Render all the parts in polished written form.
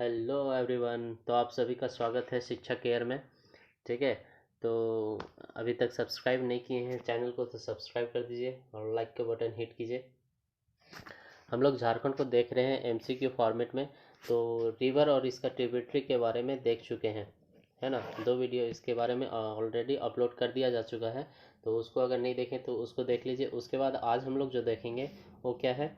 Hello everyone. तो आप सभी का स्वागत है शिक्षा केयर में। ठीक है। तो अभी तक सब्सक्राइब नहीं किए हैं चैनल को तो सब्सक्राइब कर दीजिए और लाइक का बटन हिट कीजिए। हम लोग झारखंड को देख रहे हैं एमसीक्यू फॉर्मेट में। तो रिवर और इसका ट्रिब्यूटरी के बारे में देख चुके हैं, है ना। 2 वीडियो इसके बारे में ऑलरेडी अपलोड कर दिया जा चुका है। तो उसको अगर नहीं देखें तो उसको देख लीजिए। उसके बाद आज हम लोग जो देखेंगे वो क्या है,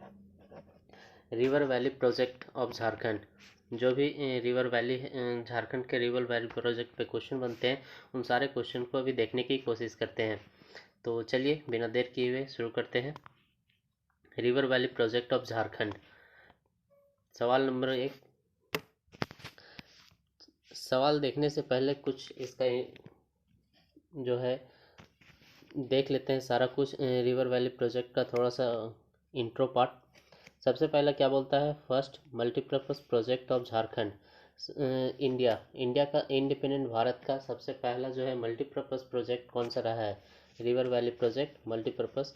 river valley project of Jharkhand. जो भी रिवर वैली झारखंड के रिवर वैली प्रोजेक्ट पे क्वेश्चन बनते हैं उन सारे क्वेश्चन को अभी देखने की कोशिश करते हैं। तो चलिए बिना देर किए हुए शुरू करते हैं। River valley project of Jharkhand. सवाल नंबर 1। सवाल देखने से पहले कुछ इसका जो है देख लेते हैं सारा कुछ रिवर वैली प्रोजेक्ट का थोड़ा सा इंट्रो पार्ट। सबसे पहला क्या बोलता है, first multipurpose project of Jharkhand. India India का इंडिपेंडेंट भारत का सबसे पहला जो है मल्टीपर्पज़ प्रोजेक्ट कौन सा रहा है, रिवर वैली प्रोजेक्ट मल्टीपर्पज़।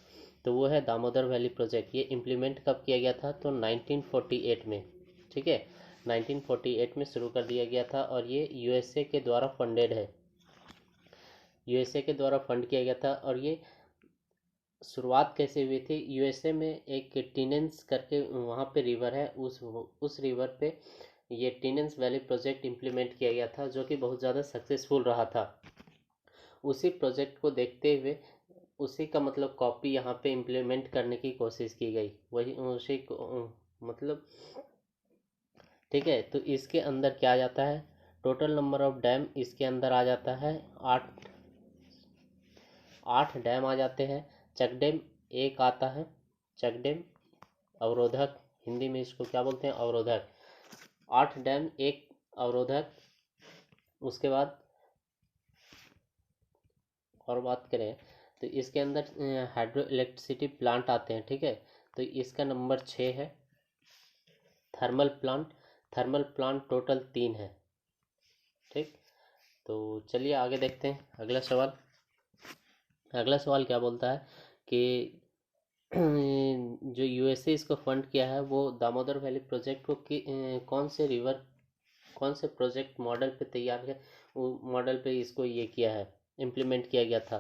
तो वो है दामोदर वैली प्रोजेक्ट। ये इम्प्लीमेंट कब किया गया था, तो 1948 में। ठीक है, 1948 में शुरू कर दिया गया था और ये यूएसए के द्वारा फंडेड है। यूएसए के द्वारा फंड किया गया था। और ये शुरुआत कैसे हुई थी, यूएसए में एक टिनेंस करके वहाँ पे रिवर है, उस रिवर पे ये टिनेंस वैली प्रोजेक्ट इम्प्लीमेंट किया गया था जो कि बहुत ज़्यादा सक्सेसफुल रहा था। उसी प्रोजेक्ट को देखते हुए उसी का मतलब कॉपी यहाँ पे इम्प्लीमेंट करने की कोशिश की गई, वही उसी को मतलब। ठीक है, तो इसके अंदर क्या आ जाता है, टोटल नंबर ऑफ डैम इसके अंदर आ जाता है 8। 8 डैम आ जाते हैं। चक डैम एक आता है। चक डैम अवरोधक, हिंदी में इसको क्या बोलते हैं, अवरोधक। 8 डैम एक अवरोधक। उसके बाद और बात करें तो इसके अंदर हाइड्रो इलेक्ट्रिसिटी प्लांट आते हैं। ठीक है, तो इसका नंबर 6 है। Thermal plant, thermal plant total 3 है। ठीक, तो चलिए आगे देखते हैं अगला सवाल। अगला सवाल क्या बोलता है कि जो यूएसए इसको फंड किया है वो दामोदर वैली प्रोजेक्ट को कौन से रिवर, कौन से प्रोजेक्ट मॉडल पे तैयार है, वो मॉडल पे इसको ये किया है, इम्प्लीमेंट किया गया था।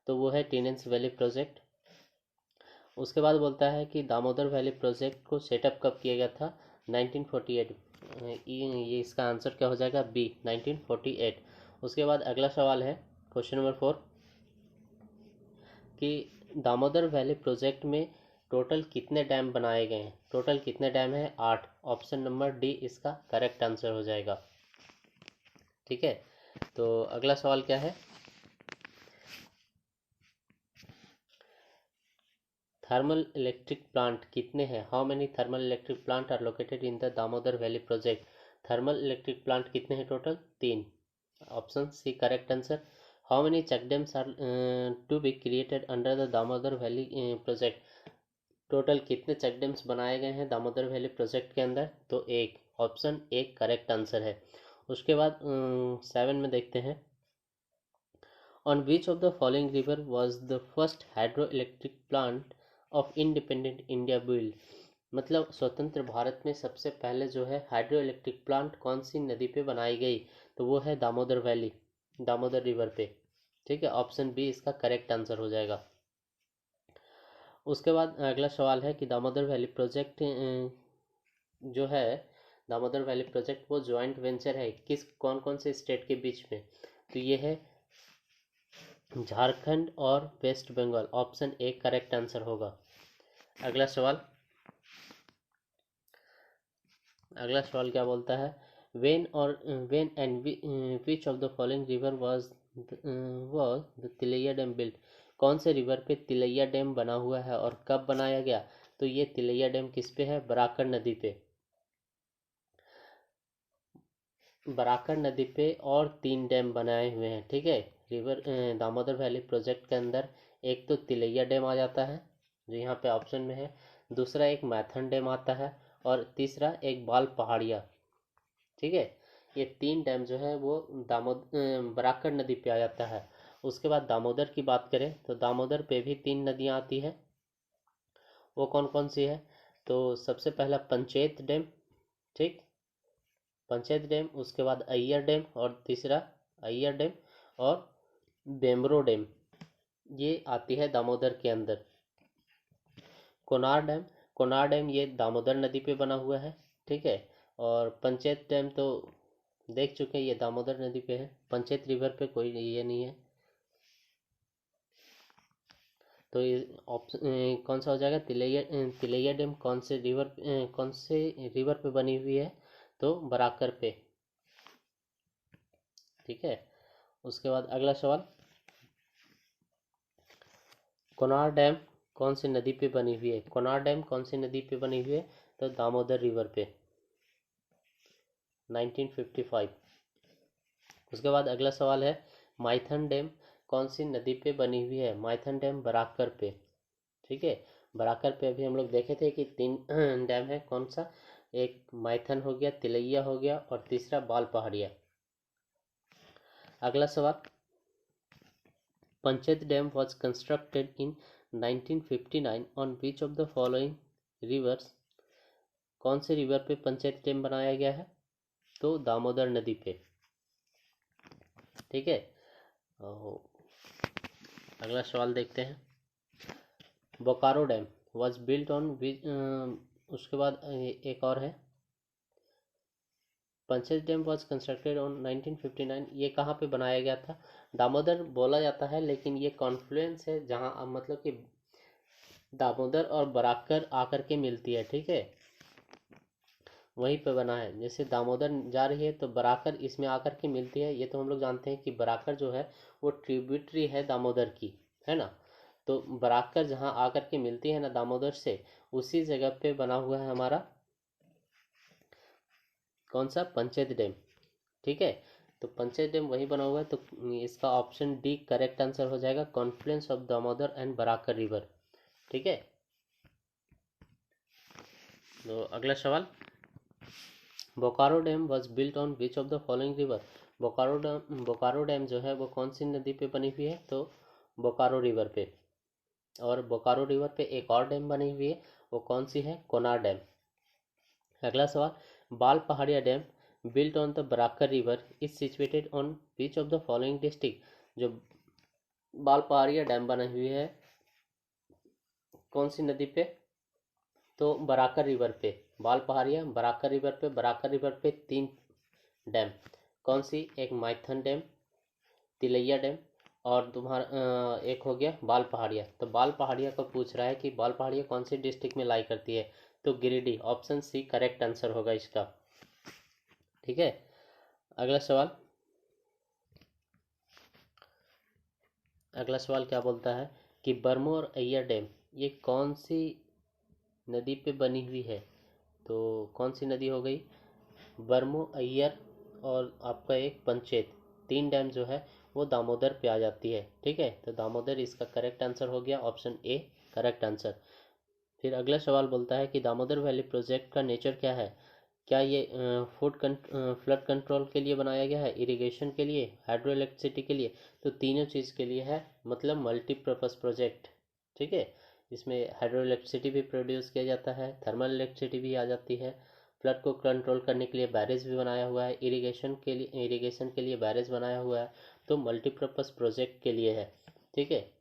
तो वो है टिनेंस वैली प्रोजेक्ट। उसके बाद बोलता है कि दामोदर वैली प्रोजेक्ट को सेटअप कब किया गया था, 1948। ये इसका आंसर क्या हो जाएगा, बी, 1948। उसके बाद अगला सवाल है क्वेश्चन नंबर 4 कि दामोदर वैली प्रोजेक्ट में टोटल कितने डैम बनाए गए हैं। टोटल कितने डैम है, 8। ऑप्शन नंबर डी इसका करेक्ट आंसर हो जाएगा। ठीक है, तो अगला सवाल क्या है, थर्मल इलेक्ट्रिक प्लांट कितने हैं, how many thermal electric plant are located in the Damodar valley project. Thermal electric plant कितने हैं total, 3। Option C correct answer. How many check dams are to be created under the Damodar valley project. Total कितने check dams बनाए गए हैं Damodar valley project के अंदर, तो 1। Option A correct answer है। उसके बाद 7 में देखते हैं, on which of the following river was the first hydro electric plant of independent India build. मतलब स्वतंत्र भारत में सबसे पहले जो है हाइड्रो इलेक्ट्रिक प्लांट कौन सी नदी पे बनाई गई, तो वो है दामोदर वैली, दामोदर रिवर पे। ठीक है, ऑप्शन बी इसका करेक्ट आंसर हो जाएगा। उसके बाद अगला सवाल है कि दामोदर वैली प्रोजेक्ट जो है, दामोदर वैली प्रोजेक्ट वो ज्वाइंट वेंचर है किस, कौन कौन से स्टेट के बीच में, तो ये है झारखंड और West Bengal. Option A correct answer होगा। अगला सवाल, अगला सवाल क्या बोलता है, वेन और when and which of the following river was the Tilaiya dam built. कौन से रिवर पे तिलैया डैम बना हुआ है और कब बनाया गया, तो ये तिलैया डैम किस पे है, बराकर नदी पे। बराकर नदी पे और 3 डैम बनाए हुए हैं। ठीक है, रिवर दामोदर वैली प्रोजेक्ट के अंदर एक तो तिलैया डैम आ जाता है जो यहाँ पे ऑप्शन में है, दूसरा एक मैथन डैम आता है और तीसरा एक बाल पहाड़िया। ठीक है, ये 3 डैम जो है वो बराकर नदी पे आ जाता है। उसके बाद दामोदर की बात करें तो दामोदर पे भी 3 नदियाँ आती है। वो कौन कौन सी है, तो सबसे पहला पंचेत डैम। ठीक, पंचायत डैम, उसके बाद अय्यर डैम और तीसरा अय्यर डैम और बेम्बरो डैम, ये आती है दामोदर के अंदर। कोनार डैम, कोनार डैम ये दामोदर नदी पे बना हुआ है, ठीक है। और पंचायत डैम तो देख चुके हैं, ये दामोदर नदी पे है, पंचायत रिवर पे कोई ये नहीं है। तो ये ऑप्शन कौन सा हो जाएगा, तिलैया। तिलैया डैम कौन से रिवर पे बनी हुई है, तो बराकर पे, ठीक है। उसके बाद अगला सवाल, कोनार डैम कौन सी नदी पे बनी हुई है, कोनार डैम कौन सी नदी पे बनी हुई है, तो दामोदर रिवर पे, 1955। उसके बाद अगला सवाल है, माइथन डैम कौन सी नदी पे बनी हुई है, माइथन डैम बराकर पे, ठीक है। बराकर पे अभी हम लोग देखे थे कि 3 डैम है, कौन सा, एक माइथन हो गया, तिलैया हो गया और तीसरा बाल पहाड़िया। अगला सवाल, panchayat dam was constructed in 1959 on which of the following rivers, कौन से रिवर पे पंचायत डैम बनाया गया है, तो दामोदर नदी पे, ठीक है। अगला सवाल देखते हैं, Bokaro dam was built on which, उसके बाद एक और है, panchayat dam was constructed on 1959, ये कहाँ पे बनाया गया था, दामोदर बोला जाता है लेकिन ये कॉन्फ्लुएंस है जहाँ मतलब कि दामोदर और बराकर आकर के मिलती है, ठीक है, वहीं पे बना है। जैसे दामोदर जा रही है तो बराकर इसमें आकर के मिलती है, ये तो हम लोग जानते हैं कि बराकर जो है वो ट्रिब्यूटरी है दामोदर की, है ना। तो बराकर जहाँ आकर के मिलती है ना दामोदर से, उसी जगह पे बना हुआ है हमारा कौन सा, पंचायत डैम, ठीक है। तो पंचायत डैम वही बना हुआ है, तो इसका ऑप्शन डी करेक्ट आंसर हो जाएगा, Confluence of Damodar and Barakar river, ठीक है। तो अगला सवाल, Bokaro dam was built on which of the following river, Bokaro dam जो है वो कौन सी नदी पे बनी हुई है, तो बोकारो रिवर पे। और बोकारो रिवर पे एक और डैम बनी हुई है, वो कौन सी है, कोनार डैम। अगला सवाल, Bal Pahadiya dam built on the Barakar river is situated on which of the following district, जो बाल पहाड़िया डैम बनी हुई है कौन सी नदी पे, तो बराकर रिवर पे, बाल पहाड़िया बराकर रिवर पे, बराकर रिवर पे 3 डैम, कौन सी, एक माइथन डैम, तिलैया डैम और तुम्हारा एक हो गया बाल पहाड़िया। तो बाल पहाड़िया को पूछ रहा है कि बाल पहाड़िया कौन सी डिस्ट्रिक्ट में लाई करती है, तो Giridih, option C correct answer होगा इसका, ठीक है। अगला सवाल, अगला सवाल क्या बोलता है कि बरमो और अय्यर डैम ये कौन सी नदी पे बनी हुई है, तो कौन सी नदी हो गई, बरमो, अय्यर और आपका एक पंचेत, 3 डैम जो है वो दामोदर पे आ जाती है, ठीक है। तो दामोदर इसका करेक्ट आंसर हो गया, ऑप्शन ए करेक्ट आंसर। फिर अगला सवाल बोलता है कि दामोदर वैली प्रोजेक्ट का नेचर क्या है, क्या ये फ्लड कंट्रोल के लिए बनाया गया है, इरिगेशन के लिए, हाइड्रो इलेक्ट्रिसिटी के लिए, तो तीनों चीज़ के लिए है, मतलब मल्टीपर्पज़ प्रोजेक्ट, ठीक है। इसमें हाइड्रो इलेक्ट्रिसिटी भी प्रोड्यूस किया जाता है, थर्मल इलेक्ट्रिसिटी भी आ जाती है, फ्लड को कंट्रोल करने के लिए बैरेज भी बनाया हुआ है, इरिगेशन के लिए बैरेज बनाया हुआ है, तो मल्टीपर्पज़ प्रोजेक्ट के लिए है, ठीक है।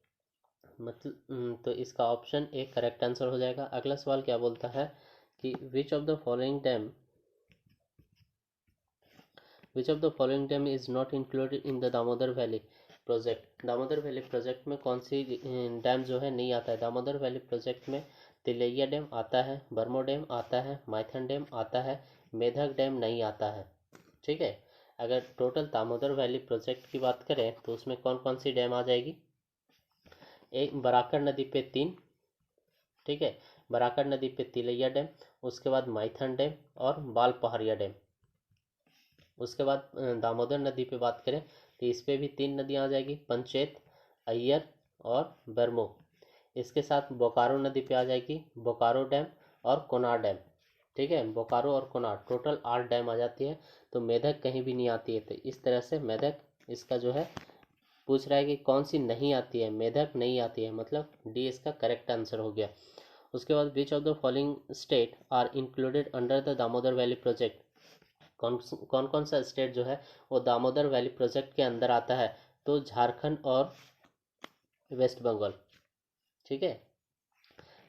मतलब तो इसका ऑप्शन ए करेक्ट आंसर हो जाएगा। अगला सवाल क्या बोलता है कि विच of the following dam is not included in the Damodar valley project, Damodar valley project में कौन सी डैम जो है नहीं आता है, दामोदर वैली प्रोजेक्ट में तिलैया डैम आता है, बरमो डैम आता है, माइथन डैम आता है, मेधक डैम नहीं आता है, ठीक है। अगर टोटल दामोदर वैली प्रोजेक्ट की बात करें तो उसमें कौन कौन सी डैम आ जाएगी, एक बराकर नदी पे 3, ठीक है, बराकर नदी पे तिलैया डैम, उसके बाद माइथन डैम और बाल पहाड़िया डैम। उसके बाद दामोदर नदी पे बात करें तो इस पे भी 3 नदियाँ आ जाएगी, पंचेत, अय्यर और बरमो। इसके साथ बोकारो नदी पे आ जाएगी, बोकारो डैम और कोनार डैम, ठीक है, बोकारो और कोनार टोटल 8 डैम आ जाती है। तो मेधक कहीं भी नहीं आती है, तो इस तरह से मेधक इसका जो है पूछ रहा है कि कौन सी नहीं आती है, मेधक नहीं आती है, मतलब डी इसका करेक्ट आंसर हो गया। उसके बाद which of the following state are included under the Damodar valley project, कौन कौन कौन सा स्टेट जो है वो दामोदर वैली प्रोजेक्ट के अंदर आता है? तो झारखंड और वेस्ट बंगाल। ठीक है,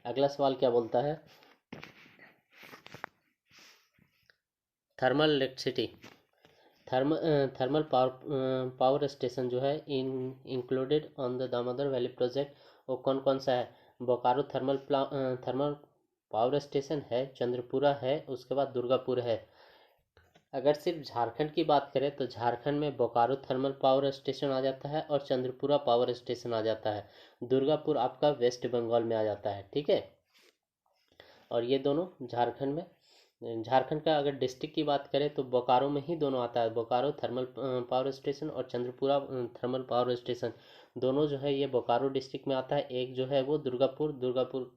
अगला सवाल क्या बोलता है? Thermal electricity, thermal power station जो है included on the Damodar valley project, वो कौन कौन सा है? बोकारो थर्मल पावर स्टेशन है, चंद्रपुरा है, उसके बाद दुर्गापुर है। अगर सिर्फ झारखंड की बात करें तो झारखंड में बोकारो थर्मल पावर स्टेशन आ जाता है और चंद्रपुरा पावर स्टेशन आ जाता है। दुर्गापुर आपका वेस्ट बंगाल में आ जाता है। ठीक है, और ये दोनों झारखंड में, झारखंड का अगर डिस्ट्रिक्ट की बात करें तो बोकारो में ही दोनों आता है, बोकारो थर्मल पावर स्टेशन और चंद्रपुरा थर्मल पावर स्टेशन, दोनों जो है ये बोकारो डिस्ट्रिक्ट में आता है। एक जो है वो दुर्गापुर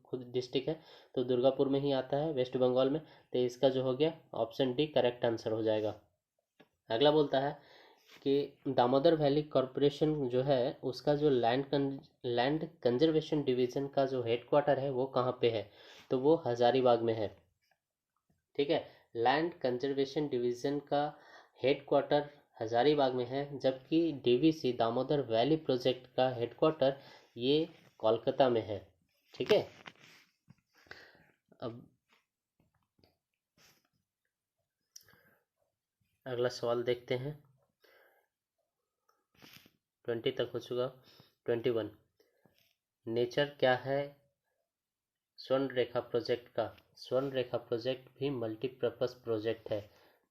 खुद डिस्ट्रिक्ट है, तो दुर्गापुर में ही आता है वेस्ट बंगाल में। तो इसका जो हो गया ऑप्शन डी करेक्ट आंसर हो जाएगा। अगला बोलता है कि दामोदर वैली कॉरपोरेशन जो है उसका जो लैंड कंजर्वेशन डिवीजन का जो हेडक्वार्टर है वो कहाँ पे है? तो वो हजारीबाग में है। ठीक है, लैंड कंजर्वेशन डिवीजन का हेडक्वार्टर हजारीबाग में है, जबकि डीवीसी दामोदर वैली प्रोजेक्ट का हेडक्वार्टर ये कोलकाता में है। ठीक है, अब अगला सवाल देखते हैं। 20 तक हो चुका। 21, नेचर क्या है स्वर्ण रेखा प्रोजेक्ट का? स्वर्ण रेखा प्रोजेक्ट भी मल्टीपर्पस प्रोजेक्ट है।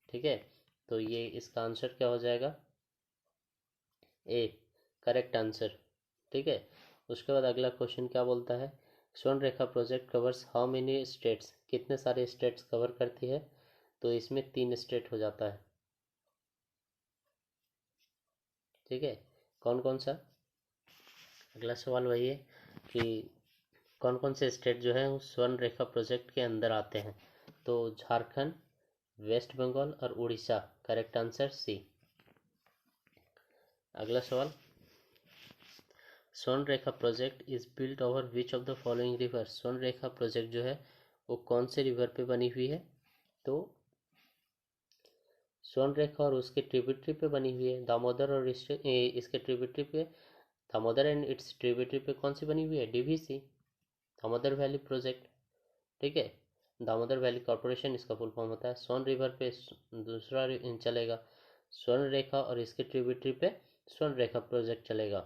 ठीक है, तो ये इसका आंसर क्या हो जाएगा? ए करेक्ट आंसर। ठीक है, उसके बाद अगला क्वेश्चन क्या बोलता है? Swarnarekha project covers how many states, कितने सारे स्टेट्स कवर करती है? तो इसमें 3 स्टेट हो जाता है। ठीक है, कौन कौन सा? अगला सवाल वही है कि कौन कौन से स्टेट जो है उस स्वर्ण रेखा प्रोजेक्ट के अंदर आते हैं? तो झारखंड, वेस्ट बंगाल और उड़ीसा, करेक्ट आंसर सी। अगला सवाल, Swarnarekha project is built over which of the following river? Swarnarekha project जो है वो कौन से रिवर पे बनी हुई है? तो स्वर्ण रेखा और उसके ट्रिब्यूटरी पे बनी हुई है, दामोदर और इसके ट्रिब्यूटरी पे, दामोदर एंड इट्स ट्रिब्यूटरी पे कौन सी बनी हुई है? DVC, Damodar valley project. ठीक है, दामोदर वैली कॉरपोरेशन इसका फुल फॉर्म होता है। स्वर्ण रिवर पे दूसरा चलेगा स्वर्ण रेखा और इसके ट्रिब्यूटरी पे स्वर्ण रेखा प्रोजेक्ट चलेगा।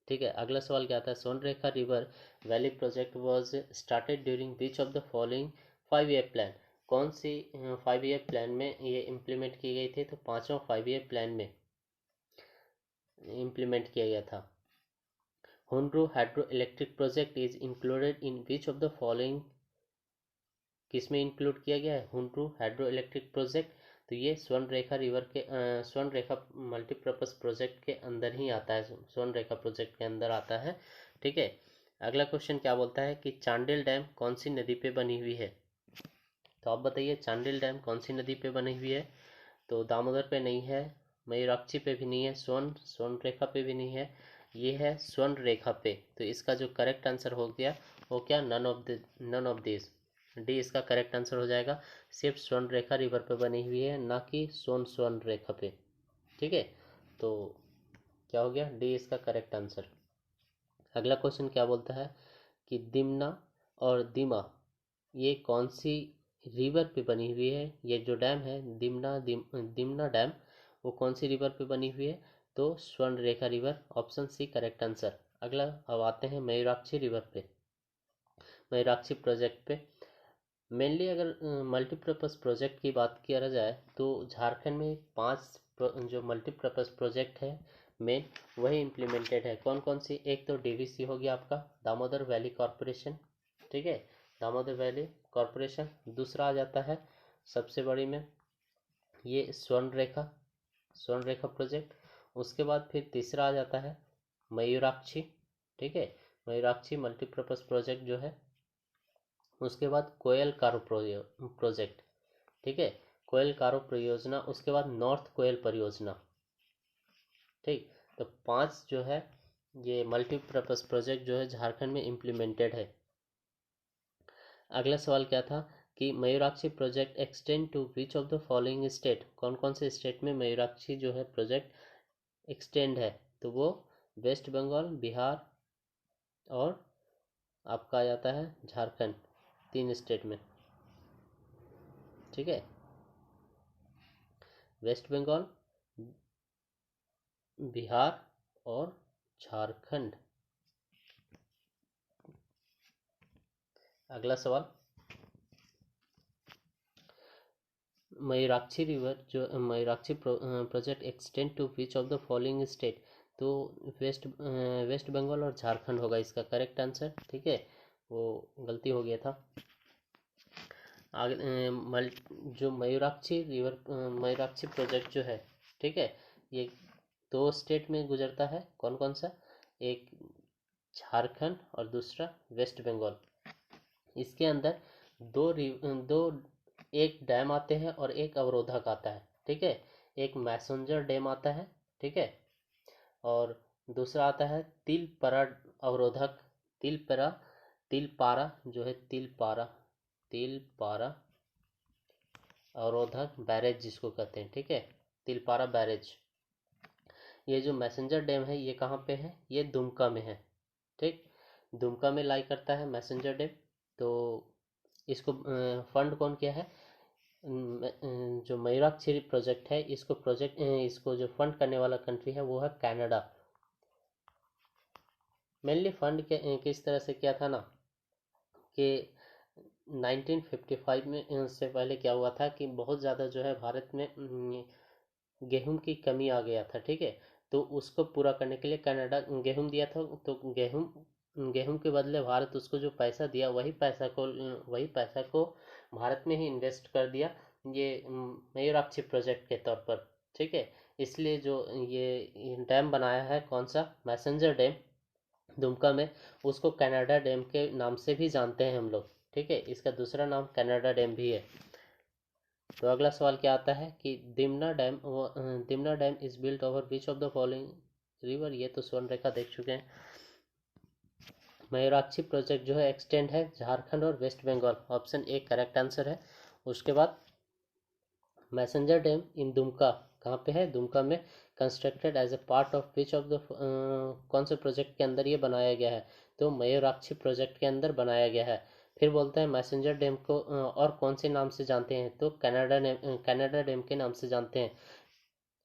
ठीक है, अगला सवाल क्या आता है? Swarnarekha river valley project was started during which of the following 5 year plan? कौन सी 5 ईयर प्लान में ये इम्प्लीमेंट की गई थी? तो 5वां 5 ईयर प्लान में इम्प्लीमेंट किया गया था। Hundru hydroelectric project is included in which of the following, किस में इंक्लूड किया गया है हुनरू हाइड्रो इलेक्ट्रिक प्रोजेक्ट? तो ये स्वर्ण रेखा रिवर के स्वर्ण रेखा मल्टीपर्पज प्रोजेक्ट के अंदर ही आता है, स्वर्ण रेखा प्रोजेक्ट के अंदर आता है। ठीक है, अगला क्वेश्चन क्या बोलता है कि चांडिल डैम कौन सी नदी पे बनी हुई है? तो आप बताइए चांडिल डैम कौन सी नदी पे बनी हुई है? तो दामोदर पे नहीं है, मयूराक्षी पे भी नहीं है, स्वर्ण रेखा पे भी नहीं है, ये है स्वर्ण रेखा पे। तो इसका जो करेक्ट आंसर हो गया वो क्या? नन ऑफ दिस, डी इसका करेक्ट आंसर हो जाएगा। सिर्फ स्वर्ण रेखा रिवर पे बनी हुई है, ना कि स्वर्ण रेखा पे। ठीक है, तो क्या हो गया? डी इसका करेक्ट आंसर। अगला क्वेश्चन क्या बोलता है कि दिमना और दिमा ये कौन सी रिवर पे बनी हुई है? ये जो डैम है दिमना डैम, वो कौन सी रिवर पे बनी हुई है? तो Swarnarekha river, option C correct answer. अगला अब आते हैं मयूराक्षी रिवर पे, मयूराक्षी प्रोजेक्ट पे। मेनली अगर मल्टीपर्पज़ प्रोजेक्ट की बात किया जाए तो झारखंड में 5 जो मल्टीपर्पज़ प्रोजेक्ट है मेन, वही इम्प्लीमेंटेड है। कौन कौन सी? एक तो डीवीसी हो गया आपका, दामोदर वैली कॉरपोरेशन। ठीक है, दामोदर वैली कॉरपोरेशन। दूसरा आ जाता है सबसे बड़ी में ये स्वर्ण रेखा प्रोजेक्ट। उसके बाद फिर तीसरा आ जाता है मयूराक्षी। ठीक है, मयूराक्षी मल्टीपर्पज़ प्रोजेक्ट जो है। उसके बाद कोयल कारो प्रोजेक्ट। ठीक है, कोयल कारो परियोजना। उसके बाद नॉर्थ कोयल परियोजना। ठीक, तो 5 जो है ये मल्टीपर्पज़ प्रोजेक्ट जो है झारखंड में इम्प्लीमेंटेड है। अगला सवाल क्या था कि Mayurakshi project extend to which of the following state, कौन कौन से स्टेट में मयूराक्षी जो है प्रोजेक्ट एक्सटेंड है, तो वो वेस्ट बंगाल, बिहार और आपका आ जाता है झारखंड, 3 स्टेट में। ठीक है, वेस्ट बंगाल, बिहार और झारखंड। अगला सवाल, मयूराक्षी रिवर जो Mayurakshi project extend to which of the following state, तो वेस्ट बंगाल और झारखंड होगा इसका करेक्ट आंसर। ठीक है, वो गलती हो गया था। आगे जो मयूराक्षी प्रोजेक्ट जो है, ठीक है, ये 2 स्टेट में गुजरता है। कौन कौन सा, एक झारखंड और दूसरा वेस्ट बंगाल। इसके अंदर दो एक डैम आते हैं और एक अवरोधक आता है। ठीक है, एक मैसेंजर डैम आता है, ठीक है, और दूसरा आता है तिलपरा अवरोधक, तिलपारा जो है, तिलपारा अवरोधक बैरेज जिसको कहते हैं। ठीक है, तिलपारा बैरेज। ये जो मैसेंजर डैम है ये कहाँ पे है, ये दुमका में है। ठीक, दुमका में लाई करता है मैसेंजर डैम। तो इसको फंड कौन किया है, जो मयूराक्षी प्रोजेक्ट है, इसको जो फंड करने वाला कंट्री है वो है कनाडा। मेनली फंड किस तरह से किया था ना, कि 1955 में से पहले क्या हुआ था कि बहुत ज़्यादा जो है भारत में गेहूं की कमी आ गया था। ठीक है, तो उसको पूरा करने के लिए कनाडा गेहूं दिया था। तो गेहूं के बदले भारत उसको जो पैसा दिया, वही पैसा को भारत में ही इन्वेस्ट कर दिया, ये मयूराक्षी प्रोजेक्ट के तौर पर। ठीक है, इसलिए जो ये डैम बनाया है, कौन सा, मैसेंजर डैम दुमका में, उसको कनाडा डैम के नाम से भी जानते हैं हम लोग। ठीक है, इसका दूसरा नाम कनाडा डैम भी है। तो अगला सवाल क्या आता है कि Dimna dam is built over which of the following river. ये तो स्वर्ण रेखा देख चुके हैं। मयूराक्षी प्रोजेक्ट जो है एक्सटेंड है झारखंड और West Bengal, option A correct answer है। उसके बाद मैसेंजर डैम इन दुमका, कहाँ पे है, दुमका में, constructed as a part of which of the, कौन से प्रोजेक्ट के अंदर ये बनाया गया है, तो मयूराक्षी प्रोजेक्ट के अंदर बनाया गया है। फिर बोलते हैं मैसेंजर डैम को और कौन से नाम से जानते हैं, तो कनाडा डैम के नाम से जानते हैं।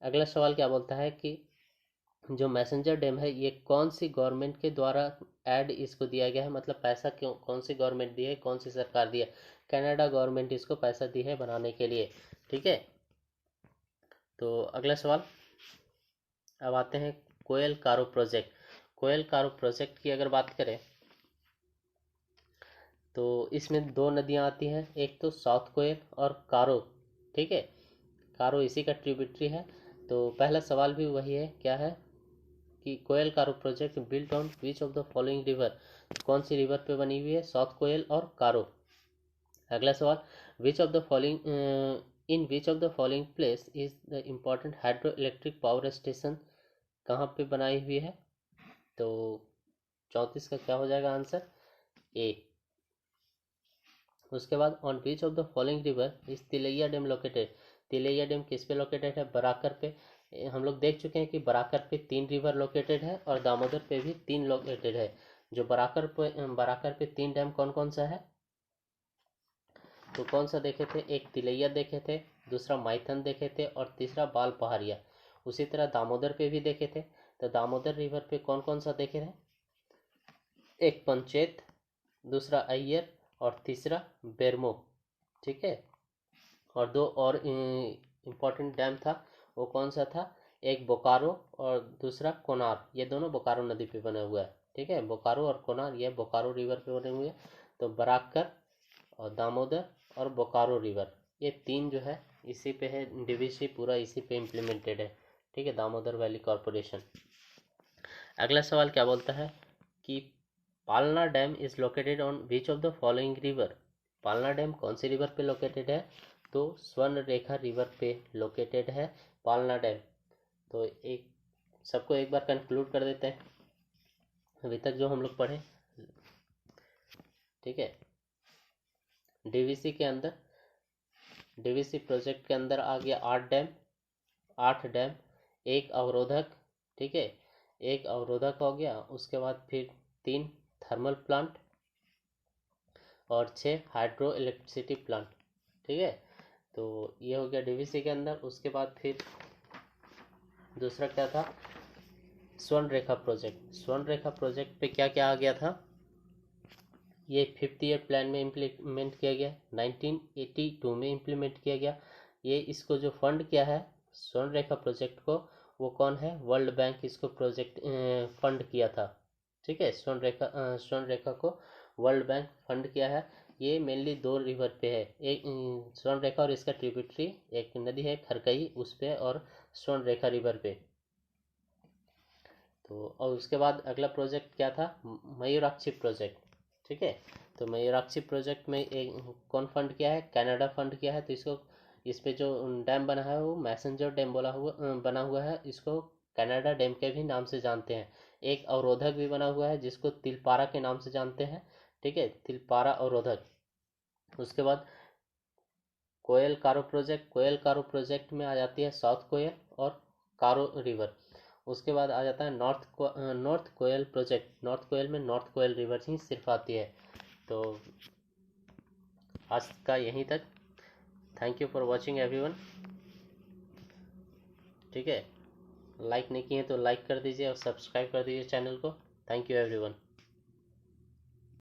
अगला सवाल क्या बोलता है कि जो मैसेंजर डैम है ये कौन सी गवर्नमेंट के द्वारा इसको दिया गया है, मतलब पैसा क्यों, कौन सी गवर्नमेंट दी है, कौन सी सरकार दी है, कनाडा गवर्नमेंट इसको पैसा दी है बनाने के लिए। ठीक है, तो अगला सवाल, अब आते हैं कोयल कारो प्रोजेक्ट। कोयल कारो प्रोजेक्ट की अगर बात करें तो इसमें 2 नदियां आती हैं, एक तो साउथ कोयल और कारो। ठीक है, कारो इसी का ट्रिब्यूटरी है। तो पहला सवाल भी वही है, क्या है कि कोयल कारो project built on which of the following river, कौन सी रिवर पे बनी हुई है, साउथ कोयल और कारो। अगला सवाल, विच of the following in which of the following place is the important hydro electric power station, कहाँ पे बनाई हुई है, तो 34 का क्या हो जाएगा आंसर, ए। उसके बाद on which of the following river is Tilaiya dam located, Tilaiya dam किस पे लोकेटेड है, बराकर पे। हम लोग देख चुके हैं कि बराकर पे 3 रिवर लोकेटेड है और दामोदर पे भी 3 लोकेटेड है। जो बराकर पे 3 डैम कौन कौन सा है, तो कौन सा देखे थे, एक तिलैया देखे थे, दूसरा माइथन देखे थे और तीसरा बाल पहाड़िया। उसी तरह दामोदर पे भी देखे थे, तो दामोदर रिवर पे कौन कौन सा देखे थे, एक पंचेत, दूसरा अय्यर और तीसरा बेरमो। ठीक है, और 2 और इम्पोर्टेंट डैम था, वो कौन सा था, एक बोकारो और दूसरा कोनार, ये दोनों बोकारो नदी पे बना हुआ है। ठीक है, बोकारो और कोनार ये बोकारो रिवर पे बने हुए हैं। तो बराकर और दामोदर और बोकारो रिवर, ये 3 जो है इसी पे है, डीवीसी पूरा इसी पे इम्प्लीमेंटेड है। ठीक है, दामोदर वैली कॉरपोरेशन। अगला सवाल क्या बोलता है कि पालना dam is located on which of the following river, पालना डैम कौन सी रिवर पे लोकेटेड है, तो स्वर्ण रेखा रिवर पे लोकेटेड है पालना डैम। तो एक सबको एक बार कंक्लूड कर देते हैं अभी तक जो हम लोग पढ़े। ठीक है, डीवीसी के अंदर, डीवीसी प्रोजेक्ट के अंदर आ गया 8 डैम, एक अवरोधक, ठीक है, एक अवरोधक हो गया। उसके बाद फिर 3 थर्मल प्लांट और 6 हाइड्रो इलेक्ट्रिसिटी प्लांट, ठीक है। तो ये हो गया डीवीसी के अंदर। उसके बाद फिर दूसरा क्या था, स्वर्ण रेखा प्रोजेक्ट। स्वर्ण रेखा प्रोजेक्ट पे क्या क्या आ गया था, ये 5th ईयर प्लान में इम्प्लीमेंट किया गया, 1982 में इम्प्लीमेंट किया गया। ये इसको जो फंड किया है स्वर्ण रेखा प्रोजेक्ट को, वो कौन है, वर्ल्ड बैंक इसको प्रोजेक्ट फंड किया था, ठीक है। स्वर्ण रेखा को वर्ल्ड बैंक फंड किया है। ये मेनली 2 रिवर पे है, एक स्वर्ण रेखा और इसका ट्रिब्यूटरी एक नदी है खरकई, उस पे, और स्वर्ण रेखा रिवर पे। तो और उसके बाद अगला प्रोजेक्ट क्या था, मयूराक्षी प्रोजेक्ट, ठीक है। तो मयूराक्षी प्रोजेक्ट में एक कौन फंड किया है, कनाडा फंड किया है। तो इसको, इस पे जो डैम बना है वो मैसेंजर डैम बना हुआ है, इसको कनाडा डैम के भी नाम से जानते हैं। एक अवरोधक भी बना हुआ है जिसको तिलपारा के नाम से जानते हैं, ठीक है, तिलपारा अवरोधक। उसके बाद कोयल कारो प्रोजेक्ट में आ जाती है साउथ कोयल और कारो रिवर। उसके बाद आ जाता है नॉर्थ कोयल प्रोजेक्ट। नॉर्थ कोयल में नॉर्थ कोयल रिवर ही सिर्फ आती है। तो आज का यहीं तक। Thank you for watching everyone, ठीक है। लाइक नहीं किए तो लाइक कर दीजिए और सब्सक्राइब कर दीजिए चैनल को। Thank you everyone.